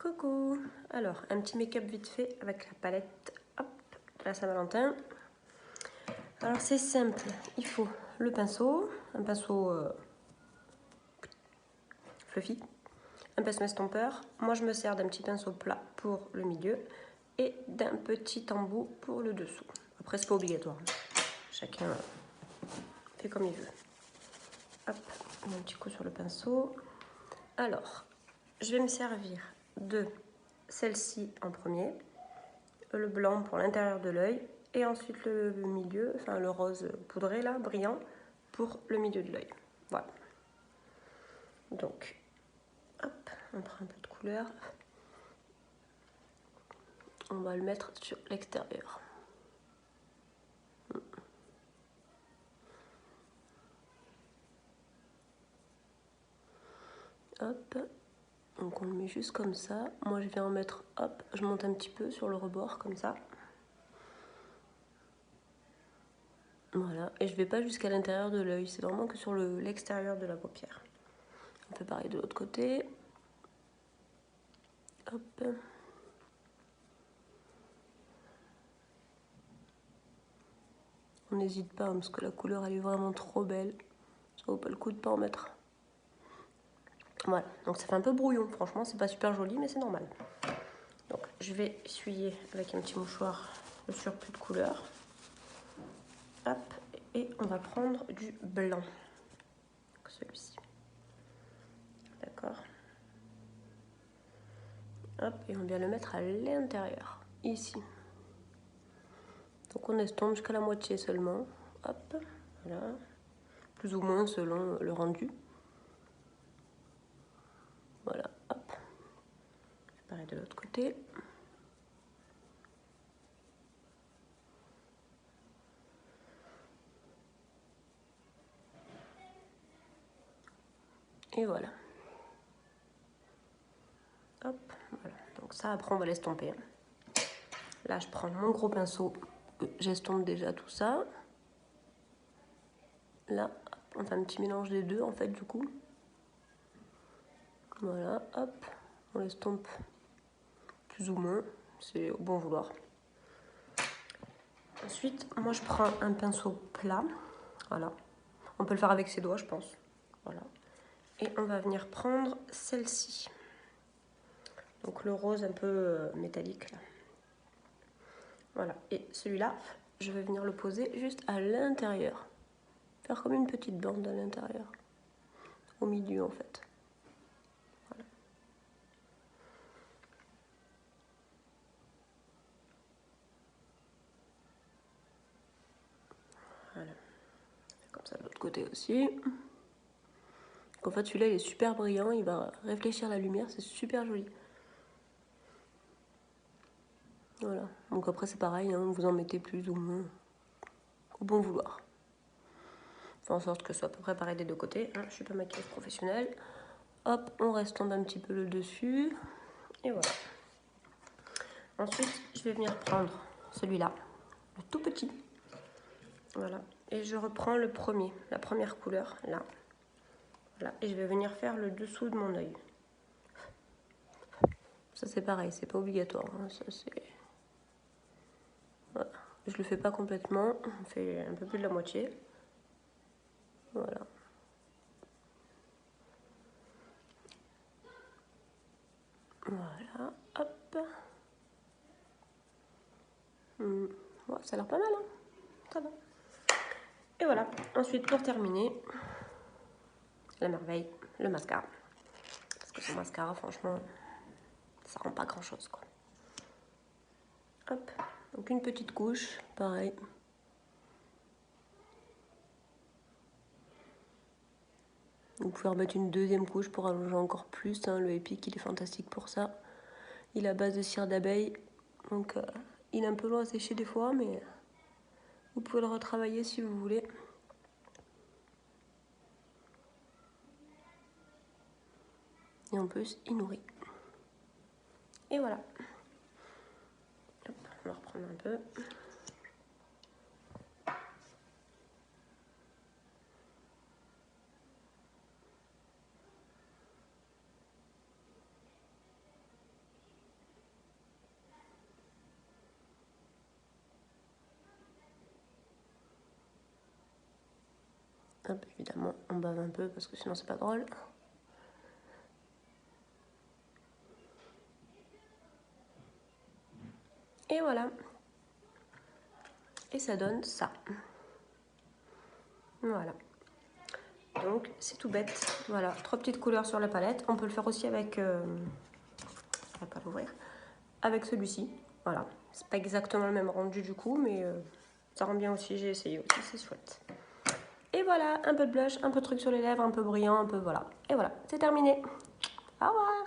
Coucou. Alors, un petit make-up vite fait avec la palette hop, de la Saint-Valentin. Alors, c'est simple. Il faut le pinceau, un pinceau fluffy, un pinceau estompeur. Moi, je me sers d'un petit pinceau plat pour le milieu et d'un petit embout pour le dessous. Après, c'est pas obligatoire. Chacun fait comme il veut. Hop, un petit coup sur le pinceau. Alors, je vais me servir de celle-ci en premier, le blanc pour l'intérieur de l'œil et ensuite le milieu, enfin le rose poudré là, brillant, pour le milieu de l'œil. Voilà. Donc, hop, on prend un peu de couleur. On va le mettre sur l'extérieur. Hop, donc on le met juste comme ça. Moi je viens en mettre, hop, je monte un petit peu sur le rebord comme ça. Voilà, et je vais pas jusqu'à l'intérieur de l'œil, c'est vraiment que sur l'extérieur de la paupière. On fait pareil de l'autre côté. Hop. On n'hésite pas parce que la couleur elle est vraiment trop belle. Ça vaut pas le coup de pas en mettre. Voilà, donc ça fait un peu brouillon, franchement c'est pas super joli mais c'est normal. Donc je vais essuyer avec un petit mouchoir le surplus de couleur. Hop, et on va prendre du blanc. Celui-ci. D'accord. Hop, et on vient le mettre à l'intérieur, ici. Donc on estompe jusqu'à la moitié seulement. Hop, voilà. Plus ou moins selon le rendu. Voilà, hop. Pareil de l'autre côté. Et voilà. Hop, voilà. Donc ça, après, on va l'estomper. Là, je prends mon gros pinceau. J'estompe déjà tout ça. Là, on fait un petit mélange des deux, en fait, du coup. Voilà, hop. On l'estompe plus ou moins. C'est au bon vouloir. Ensuite, moi, je prends un pinceau plat. Voilà. On peut le faire avec ses doigts, je pense. Voilà. Et on va venir prendre celle-ci. Donc le rose un peu métallique là. Voilà. Et celui-là, je vais venir le poser juste à l'intérieur. Faire comme une petite bande à l'intérieur. Au milieu en fait. Voilà. Voilà. Comme ça de l'autre côté aussi. En fait celui-là il est super brillant, il va réfléchir la lumière, c'est super joli. Voilà, donc après c'est pareil, hein, vous en mettez plus ou moins au bon vouloir. Faire en sorte que ce soit à peu près pareil des deux côtés, hein. Je suis pas maquilleuse professionnelle. Hop, on restompe un petit peu le dessus, et voilà. Ensuite, je vais venir prendre celui-là, le tout petit. Voilà, et je reprends le premier, la première couleur, là. Voilà, et je vais venir faire le dessous de mon œil. Ça c'est pareil, c'est pas obligatoire, hein. Ça c'est... Voilà. Je le fais pas complètement, on fait un peu plus de la moitié. Voilà. Voilà, hop. Ouais, ça a l'air pas mal, hein. Ça va. Et voilà, ensuite pour terminer, la merveille, le mascara. Parce que ce mascara, franchement, ça rend pas grand chose, quoi. Hop, donc une petite couche, pareil. Vous pouvez remettre une deuxième couche pour allonger encore plus, hein. Le Epic, il est fantastique pour ça. Il est à base de cire d'abeille, donc il est un peu long à sécher des fois, mais vous pouvez le retravailler si vous voulez. Et en plus, il nourrit. Et voilà. Hop, on va reprendre un peu. Hop, évidemment, on bave un peu parce que sinon c'est pas drôle. Et voilà. Et ça donne ça. Voilà. Donc c'est tout bête. Voilà, 3 petites couleurs sur la palette. On peut le faire aussi avec... je vais pas l'ouvrir. Avec celui-ci. Voilà. C'est pas exactement le même rendu du coup, mais ça rend bien aussi. J'ai essayé aussi, c'est chouette. Et voilà, un peu de blush, un peu de truc sur les lèvres, un peu brillant, un peu voilà. Et voilà, c'est terminé. Au revoir.